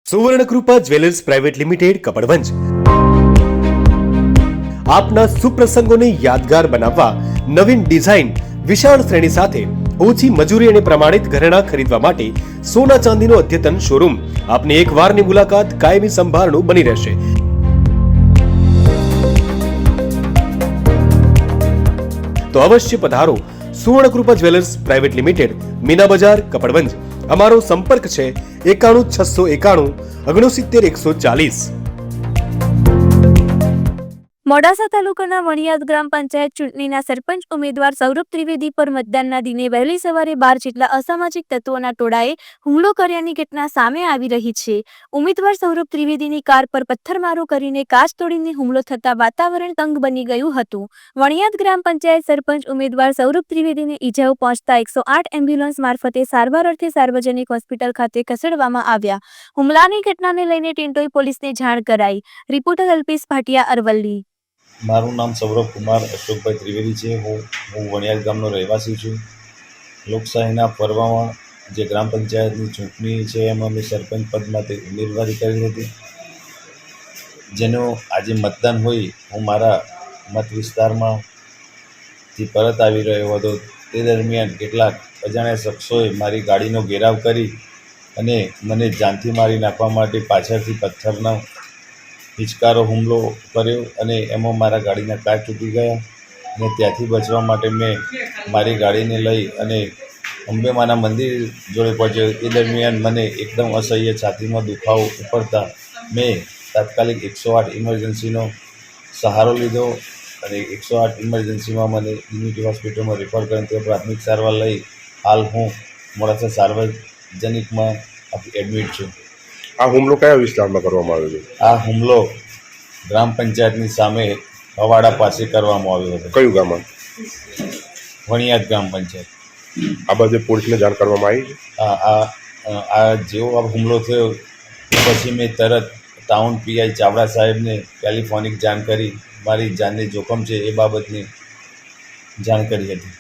Suvarnakrupa jewellers private limited Kapadvanj આપના સુપ્રસંગોને યાદગાર બનાવવા નવીન ડિઝાઇન વિશાળ શ્રેણી સાથે ઓછી મજૂરી અને પ્રમાણિત ઘરેણાં ખરીદવા માટે સોના ચાંદીનો અદ્યતન શોરૂમ આપની એક વારની મુલાકાત કાયમી સંભાળનું બની રહેશે। તો અવશ્ય પધારો Suvarnakrupa jewellers private limited, Meena બજાર, કપડવંજ। અમારો સંપર્ક છે 91 691 69 140। મોડાસા તાલુકાના વણિયાદ ગ્રામ પંચાયત ચૂંટણીના સરપંચ ઉમેદવાર સૌરભ ત્રિવેદી પર મતદાનના દિને વહેલી સવારે 12 જેટલા અસામાજિક તત્વોના ટોળાએ હુમલો કર્યાની ઘટના સામે આવી રહી છે। ઉમેદવાર સૌરભ ત્રિવેદીની કાર પર પથ્થરમારો કરીને કાચ તોડીને હુમલો થતા વાતાવરણ તંગ બની ગયું હતું। વણિયાદ ગ્રામ પંચાયત સરપંચ ઉમેદવાર સૌરભ ત્રિવેદીને ઈજાઓ પહોંચતા 108 એમ્બ્યુલન્સ મારફતે સારવાર અર્થે સાર્વજનિક હોસ્પિટલ ખાતે ખસેડવામાં આવ્યા। હુમલાની ઘટનાને લઈને ટિન્ટોઈ પોલીસને જાણ કરાઈ। રિપોર્ટર અલ્પેશ ભાટિયા, અરવલ્લી। મારું નામ સૌરભ કુમાર અશોકભાઈ ત્રિવેદી છે। હું વણિયાદ ગામનો રહેવાસી છું। લોકશાહીના પર્વમાં જે ગ્રામ પંચાયતની ચૂંટણી છે એમાં મેં સરપંચ પદ માટે ઉમેદવારી કરી હતી, જેનું આજે મતદાન હોય હું મારા મત વિસ્તારમાંથી પરત આવી રહ્યો હતો। તે દરમિયાન કેટલાક અજાણ્યા શખ્સોએ મારી ગાડીનો ઘેરાવ કરી અને મને જાનથી મારી નાખવા માટે પાછળથી પથ્થરનો હિચકારો હુમલો કર્યો અને એમાં મારા ગાડીના કાચ તૂટી ગયા અને ત્યાંથી બચવા માટે મેં મારી ગાડીને લઈ અને અંબેમાના મંદિર જોડે પહોંચ્યો। એ દરમિયાન મને એકદમ અસહ્ય છાતીમાં દુખાવો ઉપડતા મેં તાત્કાલિક 108 ઇમરજન્સીનો સહારો લીધો અને 108 ઇમરજન્સીમાં મને યુનિટી હોસ્પિટલમાં રેફર કરીને ત્યાં પ્રાથમિક સારવાર લઈ હાલ હું મોડાસા સાર્વજનિકમાં એડમિટ છું। આ હુમલો કયા વિસ્તારમાં કરવામાં આવ્યો છે? આ હુમલો ગ્રામ પંચાયતની સામે હવાડા પાસે કરવામાં આવ્યો હતો। કયું ગામ? વણિયાદ ગ્રામ પંચાયત। આ બાબતે પોલીસને જાણ કરવામાં આવી છે? આ જેવો આ હુમલો થયો એ પછી મેં તરત ટાઉન પીઆઈ ચાવડા સાહેબને ટેલિફોનિક જાણ કરી મારી જાનને જોખમ છે એ બાબતની જાણ કરી હતી।